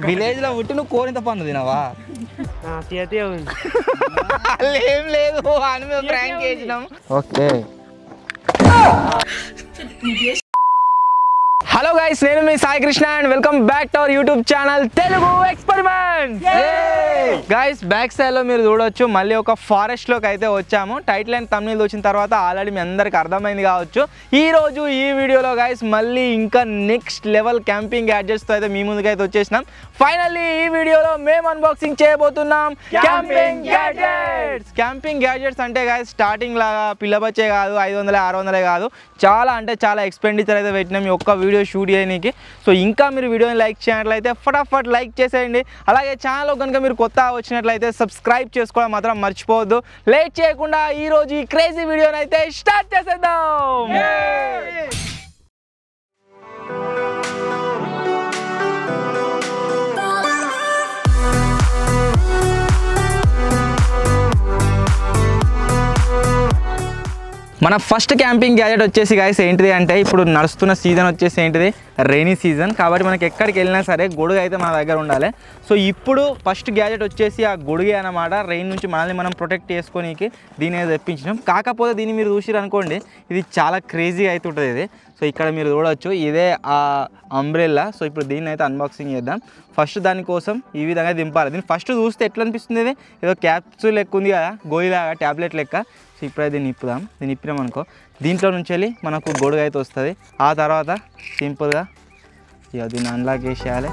Village లో పుట్టి నువ్వు కోరింత పండు తినవా? ఏం లేదు అని మేము ప్రాంక్ చేసినాం. ఓకే హలో గైస్, నేను మీ Sai Krishna and welcome back to our YouTube channel Telugu experiment. Guys back side లో మీరు చూడొచ్చు మళ్ళీ ఒక ఫారెస్ట్ లోకి అయితే వచ్చాము. టైటిల్ అండ్ థంబ్నెయిల్ వచ్చిన తర్వాత ఆల్రెడీ మీ అందరికి అర్థమైంది కావచ్చు. ఈ రోజు ఈ వీడియోలో గైస్ మళ్ళీ ఇంకా నెక్స్ట్ లెవెల్ క్యాంపింగ్ గ్యాడ్జెట్స్ తో అయితే మీ ముందుకు అయితే వచ్చేసినాం. ఫైనల్లీ ఈ వీడియోలో మేము అన్బాక్సింగ్ చేయబోతున్నాం క్యాంపింగ్ గ్యాడ్జెట్స్. క్యాంపింగ్ గ్యాడ్జెట్స్ అంటే గైస్ స్టార్టింగ్ లాగా పిల్లబచ్చే కాదు, 500 600 కాదు, చాలా అంటే చాలా ఎక్స్పెండిచర్ అయితే పెట్టినాం ఈ ఒక్క వీడియో షూట్ చేయడానికి. సో ఇంకా మీరు వీడియోని లైక్ చేయనట్లయితే ఫటాఫట్ లైక్ చేసేయండి. అలాగే ఛానల్లో కనుక మీరు కొత్త వచ్చినట్లయితే సబ్స్క్రైబ్ చేసుకోవడం మాత్రం మర్చిపోవద్దు. లేట్ చేయకుండా ఈ రోజు ఈ క్రేజీ వీడియోని అయితే స్టార్ట్ చేసేద్దాం. మన ఫస్ట్ క్యాంపింగ్ గ్యాజెట్ వచ్చేసి గైస్ ఏంటిది అంటే, ఇప్పుడు నడుస్తున్న సీజన్ వచ్చేసి ఏంటిది రైనీ సీజన్ కాబట్టి మనకి ఎక్కడికి వెళ్ళినా సరే గొడుగు అయితే మన దగ్గర ఉండాలి. సో ఇప్పుడు ఫస్ట్ గ్యాజెట్ వచ్చేసి ఆ గొడుగే అన్నమాట. రెయిన్ నుంచి మనల్ని మనం ప్రొటెక్ట్ చేసుకోనికి దీని అయితే తెప్పించినాం. కాకపోతే దీన్ని మీరు చూసిరు అనుకోండి, ఇది చాలా క్రేజీగా అయితే ఉంటుంది ఇది. సో ఇక్కడ మీరు చూడవచ్చు ఇదే ఆ అంబ్రెల్లా. సో ఇప్పుడు దీన్ని అయితే అన్బాక్సింగ్ చేద్దాం. ఫస్ట్ దానికోసం ఈ విధంగా దింపాలి. దీన్ని ఫస్ట్ చూస్తే ఎట్లా అనిపిస్తుంది, ఇది ఏదో క్యాప్సూల్ లెక్క ఉంది కదా, గోయిలాగా ట్యాబ్లెట్ లెక్క. సో ఇప్పుడైతే దీన్ని ఇప్పుదాం. దీన్ని ఇప్పినాం అనుకో, దీంట్లో నుంచి వెళ్ళి మనకు గొడుగు అయితే వస్తుంది. ఆ తర్వాత సింపుల్గా ఇక దీన్ని అన్లాక్ చేసేయాలి.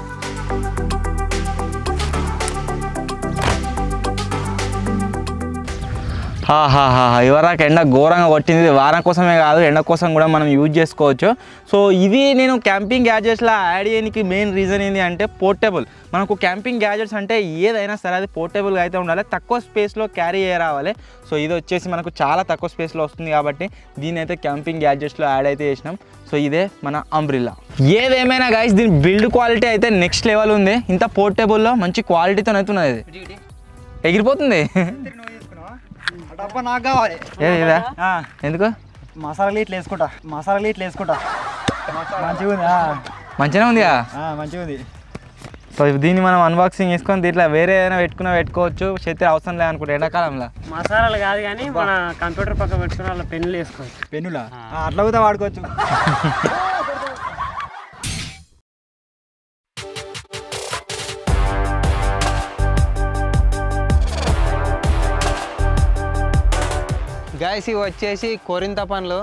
ఇవరాక ఎండ ఘోరంగా కొట్టింది. వారం కోసమే కాదు, ఎండ కోసం కూడా మనం యూజ్ చేసుకోవచ్చు. సో ఇది నేను క్యాంపింగ్ గ్యాడ్జెట్స్లో యాడ్ చేయడానికి మెయిన్ రీజన్ ఏంటి అంటే, పోర్టబుల్. మనకు క్యాంపింగ్ గ్యాడ్జెట్స్ అంటే ఏదైనా సరే అది పోర్టబుల్గా అయితే ఉండాలి, తక్కువ స్పేస్లో క్యారీ రావాలి. సో ఇది వచ్చేసి మనకు చాలా తక్కువ స్పేస్లో వస్తుంది కాబట్టి దీని అయితే క్యాంపింగ్ గ్యాడ్జెట్స్లో యాడ్ అయితే చేసినాం. సో ఇదే మన అంబ్రిల్లా. ఏదేమైనా గైస్ దీని బిల్డ్ క్వాలిటీ అయితే నెక్స్ట్ లెవెల్ ఉంది. ఇంత పోర్టబుల్లో మంచి క్వాలిటీతో అయితే ఉన్నది. ఇది ఎగిరిపోతుంది. నాకు కావాలి. ఎందుకు మసాలా ఇట్లా వేసుకుంటా, మంచిగా ఉంది. మంచిగా ఉందిగా, మంచిగా ఉంది. సో దీన్ని మనం అన్బాక్సింగ్ చేసుకొని దీంట్లో వేరే ఏదైనా పెట్టుకోవచ్చు. చేతి అవసరం లేదనుకుంటా ఎండాకాలంలో. మసాలాలు కాదు కానీ మన కంప్యూటర్ పక్క పెట్టుకుని అలా పెన్నులు వేసుకోవచ్చు. పెన్నులా అట్లా కూడా వాడుకోవచ్చు. గాయస్ ఇవి వచ్చేసి కోరింత పండ్లు.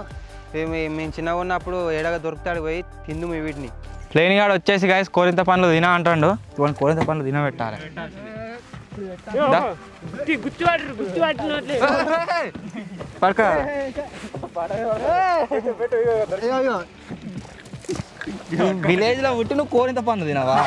మేము చిన్నగా ఉన్నప్పుడు ఏడగా దొరుకుతాడు పోయి తిందు మీ వీటిని. ప్లేన్ గాడు వచ్చేసి గాయస్ కోరింత పండ్లు తిన అంటాడు. ఇవన్నీ కోరింత పండ్లు తినబెట్టాలి. పడక విలేజ్ లో పుట్టి నువ్వు కోరింత పండ్లు తినవా?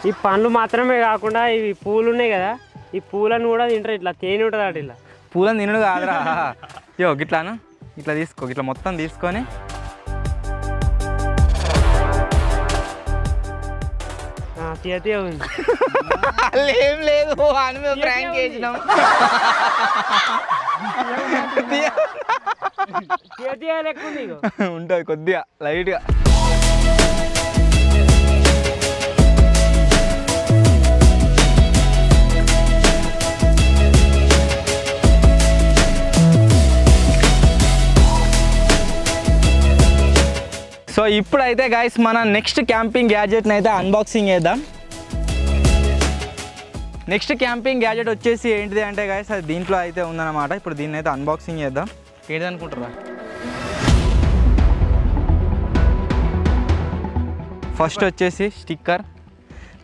ఈ పండ్లు మాత్రమే కాకుండా ఇవి పూలు ఉన్నాయి కదా, ఈ పూలను కూడా తింటారు. ఇట్లా తేనె ఉంటుంది అటు. ఇలా పూలను తినడు కాదురా, యో గిట్లాను ఇట్లా తీసుకో, ఇట్లా మొత్తం తీసుకొని ఏం లేదు అని మేము ప్రాంక్ చేసినాం. ఉంటుంది కొద్దిగా లైట్గా. సో ఇప్పుడైతే గైస్ మన నెక్స్ట్ క్యాంపింగ్ గ్యాడ్జెట్ని అయితే అన్బాక్సింగ్ చేద్దాం. నెక్స్ట్ క్యాంపింగ్ గ్యాడ్జెట్ వచ్చేసి ఏంటిది అంటే గైస్ అది దీంట్లో అయితే ఉందన్నమాట. ఇప్పుడు దీన్ని అయితే అన్బాక్సింగ్ చేద్దాం. ఏంటిది అనుకుంటారా? ఫస్ట్ వచ్చేసి స్టిక్కర్,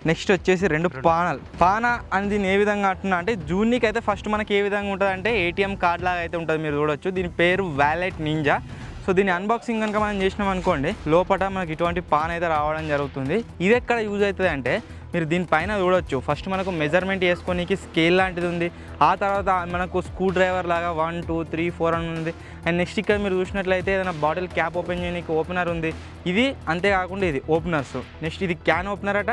నెక్స్ట్ వచ్చేసి 2 పానాలు. పానా అని దీన్ని ఏ విధంగా అంటున్నా అంటే, జూనికి అయితే ఫస్ట్ మనకి ఏ విధంగా ఉంటుంది అంటే ఏటీఎం కార్డ్ లాగా అయితే ఉంటుంది, మీరు చూడొచ్చు. దీని పేరు వ్యాలెట్ నింజా. సో దీని అన్బాక్సింగ్ కనుక మనం చేసినాం అనుకోండి, లోపల మనకి ఇటువంటి పాన్ అయితే రావడం జరుగుతుంది. ఇది ఎక్కడ యూజ్ అవుతుంది అంటే, మీరు దీనిపైన చూడొచ్చు ఫస్ట్ మనకు మెజర్మెంట్ చేసుకోనికి స్కేల్ లాంటిది ఉంది. ఆ తర్వాత మనకు స్క్రూ డ్రైవర్ లాగా 1 2 3 4 అని ఉంది. అండ్ నెక్స్ట్ ఇక్కడ మీరు చూసినట్లయితే ఏదైనా బాటిల్ క్యాప్ ఓపెన్ చేయడానికి ఓపెనర్ ఉంది. ఇది అంతేకాకుండా ఇది ఓపెనర్స్. నెక్స్ట్ ఇది క్యాన్ ఓపెనర్ అట.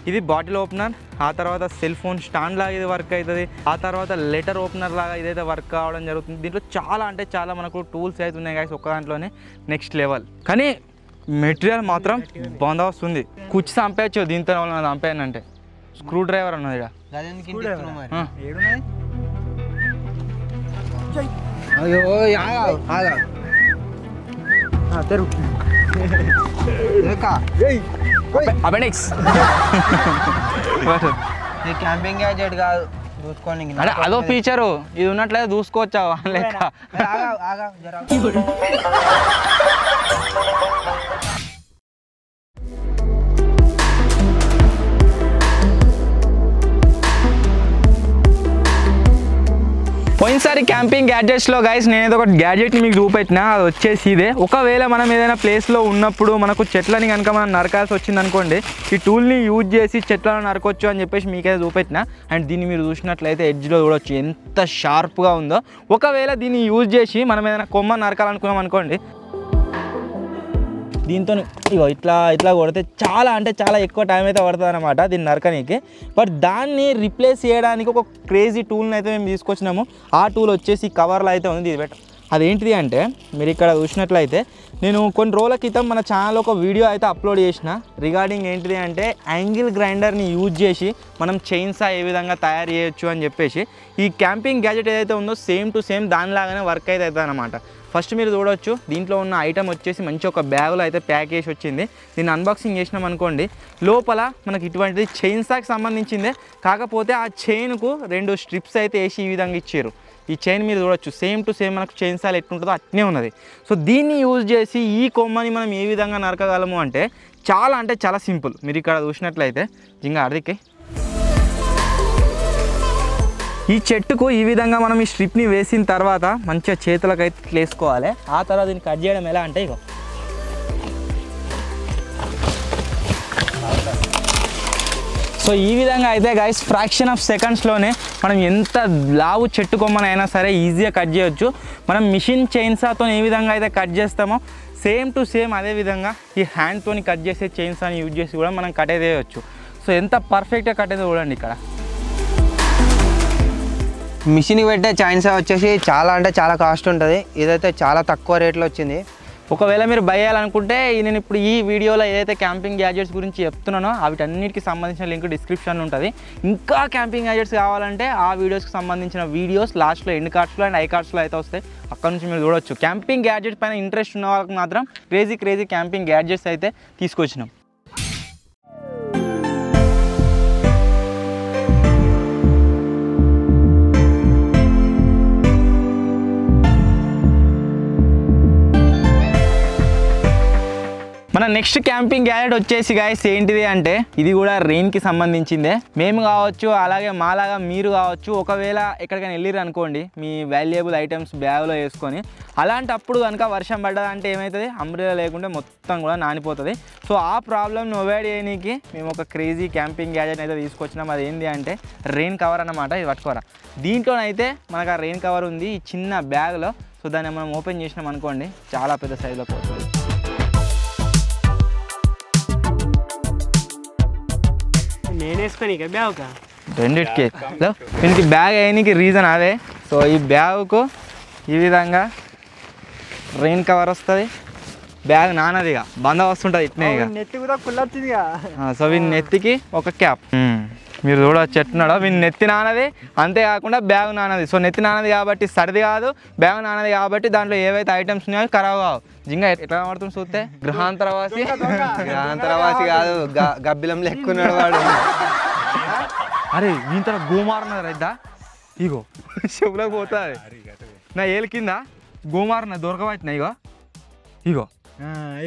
ఇది బాటిల్ ఓపెనర్, ఆ తర్వాత సెల్ ఫోన్ స్టాండ్ లాగా ఇది వర్క్ అవుతుంది, ఆ తర్వాత లెటర్ ఓపెనర్ లాగా ఇదైతే వర్క్ కావడం జరుగుతుంది. దీంట్లో చాలా అంటే చాలా మనకు టూల్స్ అయితే ఉన్నాయి గాయస్, ఒక్క దాంట్లోనే నెక్స్ట్ లెవెల్. కానీ మెటీరియల్ మాత్రం బందోబస్తుంది. కుచ్చి చంపేయచ్చు దీంతో చంపేయనంటే. స్క్రూ డ్రైవర్ ఉన్నది ఇక్కడ. అపెండిక్స్ క్యాంపింగ్ గ్యాజెట్ కాదు, చూసుకోండి. అంటే అదో ఫీచరు, ఇది ఉన్నట్లయితే చూసుకోవచ్చా లెక్క. పోయినసారి క్యాంపింగ్ గ్యాడ్జెట్స్లో గైస్ నేనేదో ఒక గ్యాడ్జెట్ని మీకు చూపెట్టినా, అది వచ్చేసి ఇదే. ఒకవేళ మనం ఏదైనా ప్లేస్లో ఉన్నప్పుడు మనకు చెట్లని కనుక మనం నరకాల్సి వచ్చింది అనుకోండి, ఈ టూల్ని యూజ్ చేసి చెట్లను నరకొచ్చు అని చెప్పేసి మీకైతే చూపెట్టినా. అండ్ దీన్ని మీరు చూసినట్లయితే ఎడ్జ్లో చూడొచ్చు ఎంత షార్ప్గా ఉందో. ఒకవేళ దీన్ని యూజ్ చేసి మనం ఏదైనా కొమ్మ నరకాలనుకున్నాం అనుకోండి, దీంతో ఇగో ఇట్లా కొడితే చాలా అంటే చాలా ఎక్కువ టైం అయితే పడుతుంది అనమాట దీన్ని నరకనీకి. బట్ దాన్ని రిప్లేస్ చేయడానికి ఒక క్రేజీ టూల్ని అయితే మేము తీసుకొచ్చినాము. ఆ టూల్ వచ్చేసి కవర్లో అయితే ఉంది. ఇది అదేంటిది అంటే మీరు ఇక్కడ చూసినట్లయితే నేను కొన్ని రోజుల క్రితం మన ఛానల్లో ఒక వీడియో అయితే అప్లోడ్ చేసిన రిగార్డింగ్ ఏంటిది అంటే యాంగిల్ గ్రైండర్ని యూజ్ చేసి మనం చైన్సా ఏ విధంగా తయారు చేయొచ్చు అని చెప్పేసి. ఈ క్యాంపింగ్ గ్యాజెట్ ఏదైతే ఉందో సేమ్ టు సేమ్ దానిలాగానే వర్క్ అయితే అవుతుంది అనమాట. ఫస్ట్ మీరు చూడవచ్చు దీంట్లో ఉన్న ఐటమ్ వచ్చేసి మంచి ఒక బ్యాగులో అయితే ప్యాక్ చేసి వచ్చింది. దీన్ని అన్బాక్సింగ్ చేసినాం అనుకోండి, లోపల మనకి ఇటువంటిది చైన్సాకి సంబంధించిందే, కాకపోతే ఆ చైన్కు 2 స్ట్రిప్స్ అయితే వేసి ఈ విధంగా ఇచ్చారు. ఈ చైన్ మీరు చూడొచ్చు సేమ్ టు సేమ్ మనకు చైన్సాలు ఎట్లుంటుందో అట్నే ఉన్నది. సో దీన్ని యూజ్ చేసి ఈ కొమ్మని మనం ఏ విధంగా నరకగలము అంటే చాలా సింపుల్. మీరు ఇక్కడ చూసినట్లయితే జింగా అర్దికి ఈ చెట్టుకు ఈ విధంగా మనం ఈ స్ట్రిప్ని వేసిన తర్వాత మంచిగా చేతులకు అయితే వేసుకోవాలి. ఆ తర్వాత దీన్ని కట్ చేయడం ఎలా అంటే ఇగో సో ఈ విధంగా అయితే గైస్ ఫ్రాక్షన్ ఆఫ్ సెకండ్స్లోనే మనం ఎంత లావు చెట్టు కొమ్మనైనా సరే ఈజీగా కట్ చేయొచ్చు. మనం మిషన్ చైన్సాతో ఏ విధంగా అయితే కట్ చేస్తామో సేమ్ టు సేమ్ అదే విధంగా ఈ హ్యాండ్తో కట్ చేసే చైన్సాని యూజ్ చేసి కూడా మనం కట్ అయితే చేయొచ్చు. సో ఎంత పర్ఫెక్ట్గా కట్ అయితే చూడండి. ఇక్కడ మిషన్కి పెట్టే చైన్సా వచ్చేసి చాలా అంటే చాలా కాస్ట్ ఉంటుంది. ఇదైతే చాలా తక్కువ రేట్లో వచ్చింది. ఒకవేళ మీరు బై చేయాలనుకుంటే నేను ఇప్పుడు ఈ వీడియోలో ఏదైతే క్యాంపింగ్ గ్యాజెట్స్ గురించి చెప్తున్నానో వీటన్నిటికి సంబంధించిన లింక్ డిస్క్రిప్షన్ ఉంటుంది. ఇంకా క్యాంపింగ్ గ్యాజెట్స్ కావాలంటే ఆ వీడియోస్కి సంబంధించిన వీడియోస్ లాస్ట్లో ఎండ్ కార్డ్స్లో అండ్ ఐ కార్డ్స్లో అయితే వస్తాయి. అక్కడ నుంచి మీరు చూడవచ్చు. క్యాంపింగ్ గ్యాజెట్స్ పైన ఇంట్రెస్ట్ ఉన్న వాళ్ళకి మాత్రం క్రేజీ క్యాంపింగ్ గ్యాడ్జెట్స్ అయితే తీసుకొచ్చినాం. మన నెక్స్ట్ క్యాంపింగ్ గ్యాజెట్ వచ్చేసి గాయస్ ఏంటిది అంటే ఇది కూడా రెయిన్కి సంబంధించిందే. మేము కావచ్చు అలాగే మాలాగా మీరు కావచ్చు ఒకవేళ ఎక్కడికైనా వెళ్ళిరు అనుకోండి మీ వాల్యుయబుల్ ఐటమ్స్ బ్యాగ్లో వేసుకొని, అలాంటప్పుడు కనుక వర్షం పడ్డదంటే ఏమవుతుంది, అంబ్రెలా లేకుంటే మొత్తం కూడా నానిపోతుంది. సో ఆ ప్రాబ్లమ్ని అవాయిడ్ చేయడానికి మేము ఒక క్రేజీ క్యాంపింగ్ గ్యాజెట్ అయితే తీసుకొచ్చినాం. అది ఏంటి అంటే రెయిన్ కవర్ అన్నమాట. ఇది పట్టుకోరా. దీంట్లోనైతే మనకు ఆ రెయిన్ కవర్ ఉంది ఈ చిన్న బ్యాగ్లో. సో దాన్ని మనం ఓపెన్ చేసినాం అనుకోండి చాలా పెద్ద సైజులో పోతుంది. నేను వేసుకొని ఇక బ్యాగ్ రెండిటికి దీనికి బ్యాగ్ వేయడానికి రీజన్ అదే. సో ఈ బ్యాగుకు ఈ విధంగా రెయిన్ కవర్ వస్తుంది. బ్యాగ్ నానదిగా బంద వస్తుంటుంది ఇట్నే ఇక. నెత్తి కూడా కుళ్ళొచ్చిందిగా. సో వీని నెత్తికి ఒక క్యాప్ మీరు చూడవచ్చు ఎట్టున్నాడో. వీని నెత్తి నానది, అంతేకాకుండా బ్యాగ్ నానది. సో నెత్తి నానది కాబట్టి సర్ది కాదు, బ్యాగ్ నానది కాబట్టి దాంట్లో ఏవైతే ఐటమ్స్ ఉన్నాయో ఖరాబ్ కావు. జింగా ఎట్లా పడుతుంది చూస్తే గృహాంతరవాసి కాదు, గబ్బిలం లెక్కున్నాడు వాడు. అరే దీని తర్వాత గోమారున్నది రైద్దా ఇగో చెవులకు పోతుంది. నా ఏళ్ళ కింద గోమారున్నది దొరకబట్టినా ఇగో ఇగో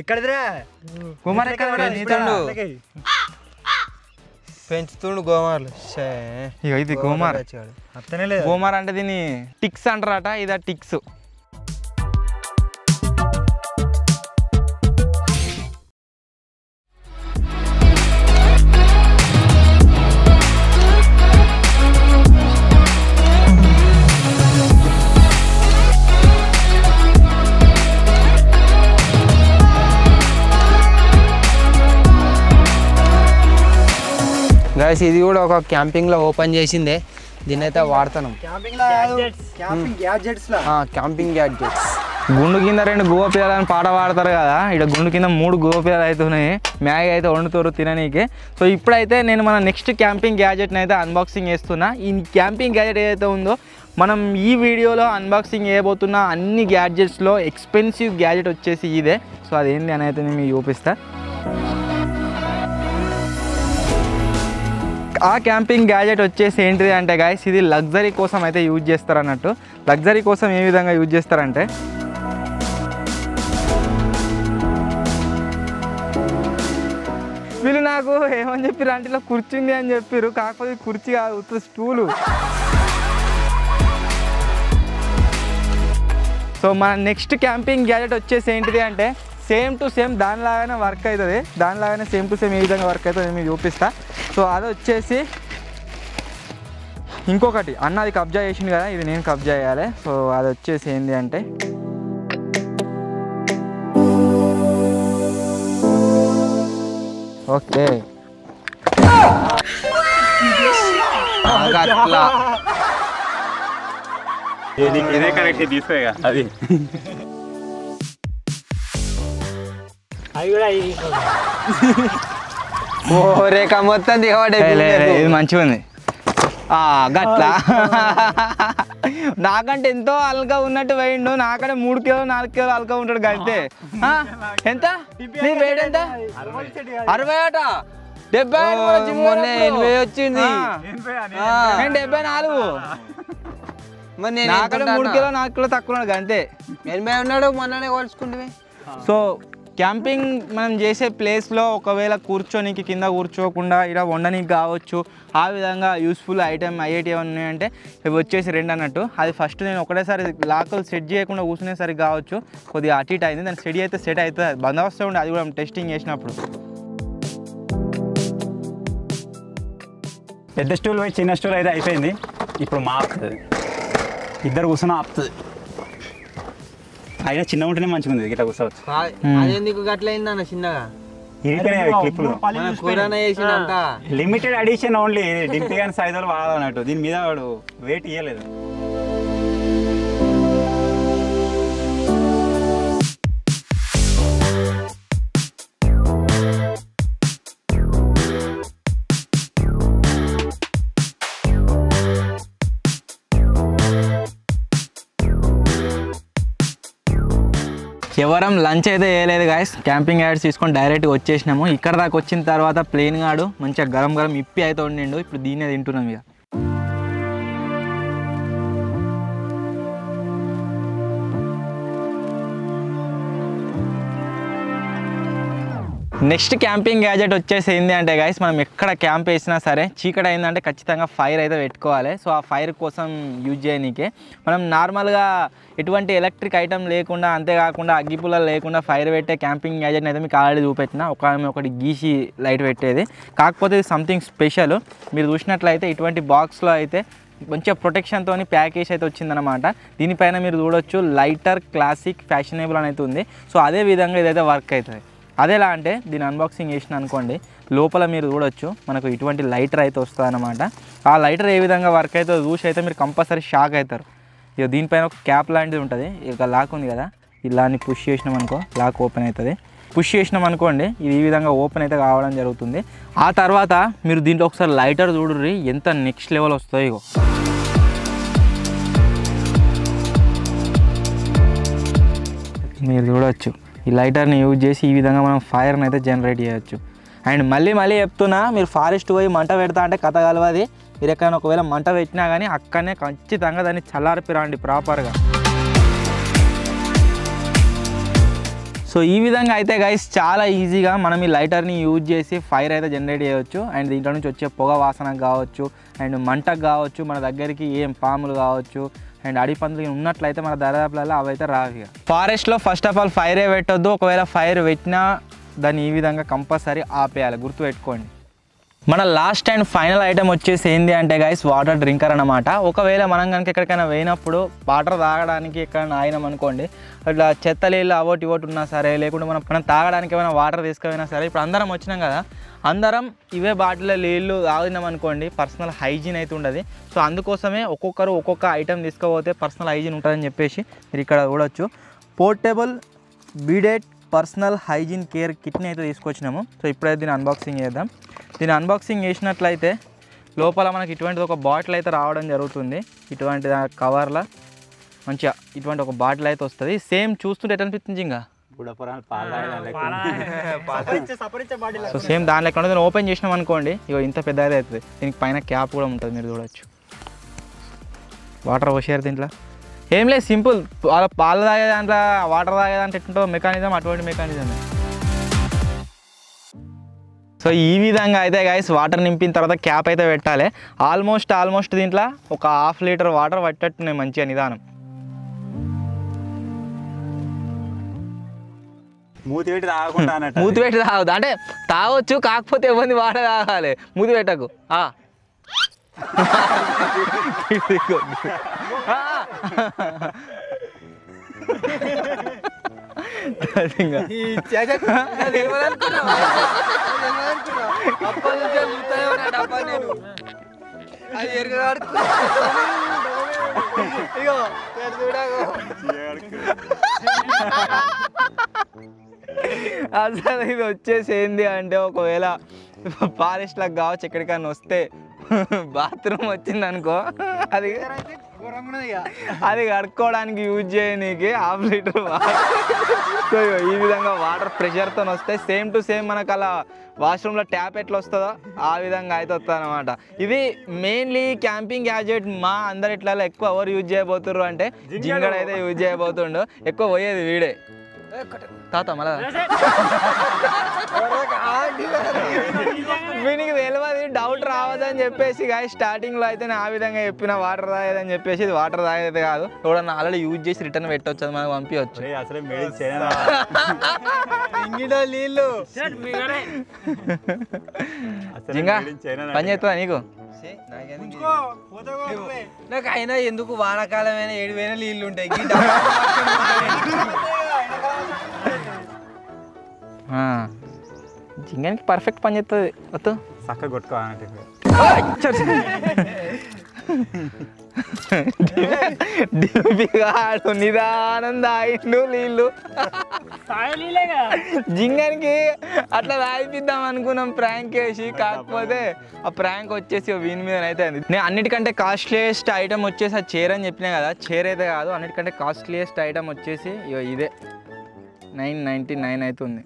ఎక్కడిదిరా గోమార్ ఎక్కడ పెంచుతుండు గోమార్లు. ఇగో ఇది గోమార్. అత్తనే లేదు. గోమార్ అంటే దీన్ని టిక్స్ అంటారట. ఇదా టిక్స్. గాయస్ ఇది కూడా ఒక క్యాంపింగ్లో ఓపెన్ చేసిందే, దీన్ని అయితే వాడుతున్నాం. క్యాంపింగ్ గ్యాడ్జెట్స్ లా క్యాంపింగ్ గ్యాడ్జెట్స్. గుండు కింద 2 గువ్వ పిల్లలు అని పాట పాడతారు కదా, ఇక్కడ గుండు కింద 3 గువ్వ పిల్లలు అయితే ఉన్నాయి. మ్యాగీ అయితే వండుతారు తిననీకి. సో ఇప్పుడైతే నేను మన నెక్స్ట్ క్యాంపింగ్ గ్యాడ్జెట్ని అయితే అన్బాక్సింగ్ చేస్తున్నా. ఈ క్యాంపింగ్ గ్యాడ్జెట్ ఏదైతే ఉందో మనం ఈ వీడియోలో అన్బాక్సింగ్ చేయబోతున్న అన్ని గ్యాడ్జెట్స్లో ఎక్స్పెన్సివ్ గ్యాడ్జెట్ వచ్చేసి ఇదే. సో అదేంటి అని అయితే నేను మీకు చూపిస్తా. ఆ క్యాంపింగ్ గ్యాడ్జెట్ వచ్చేసి ఏంటిది అంటే గాయస్, ఇది లగ్జరీ కోసం అయితే యూజ్ చేస్తారు అన్నట్టు. లగ్జరీ కోసం ఏ విధంగా యూజ్ చేస్తారంటే, వీళ్ళు నాకు ఏమని చెప్పారు అంటే ఇలా కుర్చీ ఉంది అని చెప్పారు, కాకపోతే కుర్చీ కాదు స్టూలు. సో మన నెక్స్ట్ క్యాంపింగ్ గ్యాడ్జెట్ వచ్చేసి ఏంటిది అంటే సేమ్ టు సేమ్ దానిలాగానే వర్క్ అవుతుంది. దానిలాగానే సేమ్ టు సేమ్ ఏ విధంగా వర్క్ అవుతుంది మీకు చూపిస్తా. సో అది వచ్చేసి ఇంకొకటి అన్న అది కబ్జా చేసింది కదా, ఇది నేను కబ్జా చేయాలి. సో అది వచ్చేసి ఏంటి అంటే ఓకే అట్లా ఇదే కరెక్ట్ తీసుకోగా అది. అవి కూడా ఓ రేఖ మొత్తం దిగబడే. ఇది మంచిగా ఉంది గట్లా. నాకంటే ఎంతో అల్గా ఉన్నట్టు వేయండు, నాకంటే 3 కిలో 4 కిలో అల్గా ఉంటాడు గంతే. ఎంత నీ వెయిట్ ఎంత? 60 అట. 80 వచ్చింది. నేను 74. నాకంటే 3 కిలో 4 కిలో తక్కువ ఉన్నాడు గంతే. 80 ఉన్నాడు, మొన్ననే కోల్చుకుంటే. సో క్యాంపింగ్ మనం చేసే ప్లేస్లో ఒకవేళ కూర్చోనికి కింద కూర్చోకుండా ఇలా వండడానికి కావచ్చు, ఆ విధంగా యూస్ఫుల్ ఐటమ్ అయ్యేటి ఏమైనా ఉన్నాయంటే ఇవి వచ్చేసి 2 అన్నట్టు. అది ఫస్ట్ నేను ఒకటేసారి లాకలు సెట్ చేయకుండా కూర్చునేసరికి కావచ్చు కొద్దిగా అటు ఇటు అయింది. దాని సెట్ అయితే సెట్ అవుతుంది, అది బందోబస్తు ఉండి అది కూడా టెస్టింగ్ చేసినప్పుడు. పెద్ద స్టూల్ పోయి చిన్న స్టూల్ అయితే అయిపోయింది. ఇప్పుడు మా ఆపుతుంది, ఇద్దరు కూర్చున్నా ఆపుతుంది. అయినా చిన్న ఉంటేనే మంచిగా ఉంది, ఇట్లా కూర్చోవచ్చు. అదెందుకు గట్ల అయిందన్న చిన్నగా? క్లిప్లు లిమిటెడ్ ఎడిషన్ ఓన్లీ, డింపి కానీ సైజులు వాడాలన్నట్టు. దీని మీద వాడు వెయిట్ ఇవ్వలేదు. ఎవరం లంచ్ అయితే వేయలేదు గాయస్, క్యాంపింగ్ యాడ్స్ తీసుకొని డైరెక్ట్గా వచ్చేసినాము. ఇక్కడ దాకా వచ్చిన తర్వాత ప్లేన్ గాడు మంచిగా గరం గరం ఇప్పి అయితే ఉండిండు. ఇప్పుడు దీన్నే తింటున్నాం ఇక. నెక్స్ట్ క్యాంపింగ్ గ్యాజెట్ వచ్చేసి ఏంటి అంటే గైస్, మనం ఎక్కడ క్యాంప్ వేసినా సరే చీకటి అయిందంటే ఖచ్చితంగా ఫైర్ అయితే పెట్టుకోవాలి. సో ఆ ఫైర్ కోసం యూజ్ చేయనీకే మనం నార్మల్గా ఎటువంటి ఎలక్ట్రిక్ ఐటమ్ లేకుండా, అంతేకాకుండా అగ్గిపుల్లలు లేకుండా ఫైర్ పెట్టే క్యాంపింగ్ గ్యాజెట్ని అయితే మీకు ఆల్రెడీ చూపెట్టిన. ఒకటి గీసి లైట్ పెట్టేది, కాకపోతే ఇది సంథింగ్ స్పెషల్. మీరు చూసినట్లయితే ఇటువంటి బాక్స్లో అయితే మంచిగా ప్రొటెక్షన్తో ప్యాకేజ్ అయితే వచ్చిందనమాట. దీనిపైన మీరు చూడొచ్చు లైటర్ క్లాసిక్ ఫ్యాషనబుల్ అని అయితే ఉంది. సో అదే విధంగా ఇదైతే వర్క్ అవుతుంది. అదేలా అంటే దీన్ని అన్బాక్సింగ్ చేసిన అనుకోండి, లోపల మీరు చూడొచ్చు మనకు ఇటువంటి లైటర్ అయితే వస్తుంది అనమాట. ఆ లైటర్ ఏ విధంగా వర్క్ అవుతుందో చూసి అయితే మీరు కంపల్సరీ షాక్ అవుతారు. ఇక దీనిపైన ఒక క్యాప్ లాంటిది ఉంటుంది, ఇక లాక్ ఉంది కదా, ఇలాని పుష్ చేసినాం అనుకో లాక్ ఓపెన్ అవుతుంది. పుష్ చేసినాం అనుకోండి ఇది ఈ విధంగా ఓపెన్ అయితే కావడం జరుగుతుంది. ఆ తర్వాత మీరు దీంట్లో ఒకసారి లైటర్ చూడుర్రి ఎంత నెక్స్ట్ లెవెల్ వస్తుందో. ఇగో మీరు చూడవచ్చు ఈ లైటర్ని యూజ్ చేసి ఈ విధంగా మనం ఫైర్ని అయితే జనరేట్ చేయొచ్చు. అండ్ మళ్ళీ చెప్తున్నా, మీరు ఫారెస్ట్ పోయి మంట పెడతా అంటే కథ కలవది. మీరు ఎక్కడైనా ఒకవేళ మంట పెట్టినా కానీ అక్కడనే ఖచ్చితంగా దాన్ని చల్లారిపిరండి ప్రాపర్గా. సో ఈ విధంగా అయితే గైస్ చాలా ఈజీగా మనం ఈ లైటర్ని యూజ్ చేసి ఫైర్ అయితే జనరేట్ చేయవచ్చు. అండ్ దీంట్లో నుంచి వచ్చే పొగ వాసనకు కావచ్చు, అండ్ మంటకు కావచ్చు, మన దగ్గరికి ఏం పాములు కావచ్చు అండ్ అడిపందులు ఉన్నట్లయితే మన దరిదాపులలో అవి అయితే రావు. ఫారెస్ట్లో ఫస్ట్ ఆఫ్ ఆల్ ఫైరే పెట్టొద్దు. ఒకవేళ ఫైర్ పెట్టినా దాన్ని ఈ విధంగా కంపల్సరీ ఆపేయాలి, గుర్తుపెట్టుకోండి. మన లాస్ట్ అండ్ ఫైనల్ ఐటమ్ వచ్చేసి ఏంది అంటే గైస్ వాటర్ డ్రింకర్ అన్నమాట. ఒకవేళ మనం కనుక ఎక్కడికైనా పోయినప్పుడు వాటర్ తాగడానికి ఎక్కడైనా ఆగినాం అనుకోండి, అట్లా చెత్త నీళ్ళు అవోటి ఇవోటి ఉన్నా సరే, లేకుంటే మనం తాగడానికి ఏమైనా వాటర్ తీసుకుపోయినా సరే, ఇప్పుడు అందరం వచ్చినాం కదా, అందరం ఇవే బాటిల్లో నీళ్ళు తాగినాం అనుకోండి, పర్సనల్ హైజీన్ అయితే ఉండదు. సో అందుకోసమే ఒక్కొక్కరు ఒక్కొక్క ఐటమ్ తీసుకుపోతే పర్సనల్ హైజీన్ ఉంటుందని చెప్పేసి మీరు ఇక్కడ చూడొచ్చు. పోర్టబుల్ బీడెట్ పర్సనల్ హైజీన్ కేర్ కిట్ని అయితే తీసుకొచ్చినాము. సో ఇప్పుడైతే దీన్ని అన్బాక్సింగ్ చేద్దాం. దీన్ని అన్బాక్సింగ్ చేసినట్లయితే లోపల మనకి ఇటువంటిది ఒక బాటిల్ అయితే రావడం జరుగుతుంది. ఇటువంటి కవర్లో మంచిగా ఇటువంటి ఒక బాటిల్ అయితే వస్తుంది. సేమ్ చూస్తుంటే ఎట్లా అనిపిస్తుంది ఇంకా సో సేమ్ దాని లెక్క ఉంటుంది. ఓపెన్ చేసినాం అనుకోండి, ఇగో ఇంత పెద్ద అయితే అవుతుంది. దీనికి పైన క్యాప్ కూడా ఉంటుంది, మీరు చూడవచ్చు. వాటర్ పోసారు దీంట్లో, ఏం లేదు సింపుల్. పాలు తాగే దాంట్లో వాటర్ తాగే దాంట్లో ఎట్టుంటో మెకానిజం అటువంటి మెకానిజం. సో ఈ విధంగా అయితే గైస్ వాటర్ నింపిన తర్వాత క్యాప్ అయితే పెట్టాలి. ఆల్మోస్ట్ దీంట్లో ఒక 1/2 లీటర్ వాటర్ పట్టేట్టున్నాయి మంచిగా నిదానం. మూతి పెట్టి తాగకుండా మూతి పెట్టి తాగదు అంటే తాగొచ్చు, కాకపోతే ఇబ్బంది వాటర్ తాగాలి, మూతి పెట్టకు. అసలు ఇది వచ్చేసి ఏంది అంటే, ఒకవేళ ఫారెస్ట్లకు కావచ్చు ఎక్కడికైనా వస్తే బాత్రూమ్ వచ్చింది అనుకో, అది కడుక్కోవడానికి యూజ్ చేయనీకి 1/2 లీటర్ వాటర్. సో ఈ విధంగా వాటర్ ప్రెషర్తో వస్తాయి. సేమ్ టు సేమ్ మనకు అలా వాష్రూమ్లో ట్యాప్ ఎట్లా వస్తుందో ఆ విధంగా అయితే వస్తుంది అనమాట. ఇది మెయిన్లీ క్యాంపింగ్ గ్యాజెట్. మా అందరు ఇట్లా ఎక్కువ ఎవరు యూజ్ చేయబోతుర్రు అంటే జింగడ అయితే యూజ్ చేయబోతుండు. ఎక్కువ పోయేది వీడే తాత. మళ్ళా వీనికి తెలియదు, డౌట్ రావద్దని చెప్పేసి స్టార్టింగ్లో అయితే నేను ఆ విధంగా చెప్పిన వాటర్ తాగేదని చెప్పేసి. ఇది వాటర్ తాగేది కాదు, ఎవడన్నా ఆల్రెడీ యూజ్ చేసి రిటర్న్ పెట్టవచ్చు, అది మనకు పంపించవచ్చు. నీళ్ళు జింగా పని చేస్తుందా నీకు? నాకు అయినా ఎందుకు వానాకాలమైన 7,000 నీళ్ళు ఉంటాయి. జింగానికి పర్ఫెక్ట్ పని చేస్తుంది. వద్దు చక్కగా కొట్టుకోవాలంటే నిదానం తాగిండు నీళ్ళు. జింగానికి అట్లా తాగిపిద్దాం అనుకున్నాం ప్రాంక్ వేసి, కాకపోతే ఆ ప్రాంక్ వచ్చేసి వీని మీద అయితే అంది. నేను అన్నిటికంటే కాస్ట్లీయెస్ట్ ఐటమ్ వచ్చేసి ఆ చైర్ అని చెప్పినా కదా, చైర్ అయితే కాదు, అన్నిటికంటే కాస్ట్లీయెస్ట్ ఐటమ్ వచ్చేసి ఇదే 999 అవుతుంది.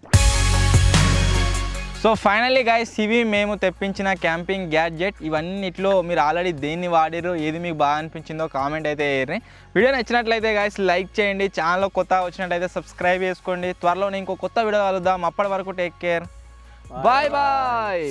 సో ఫైనల్లీ గైస్ ఇవి మేము తెప్పించిన క్యాంపింగ్ గ్యాడ్జెట్. ఇవన్నిట్లో మీరు ఆల్రెడీ దేన్ని వాడిరు, ఏది మీకు బాగా అనిపించిందో కామెంట్ అయితే వేయండి. వీడియో నచ్చినట్లయితే గైస్ లైక్ చేయండి. ఛానల్లో కొత్త వచ్చినట్లయితే సబ్స్క్రైబ్ చేసుకోండి. త్వరలో ఇంకో కొత్త వీడియో కలుద్దాం. అప్పటి వరకు టేక్ కేర్, బాయ్ బాయ్.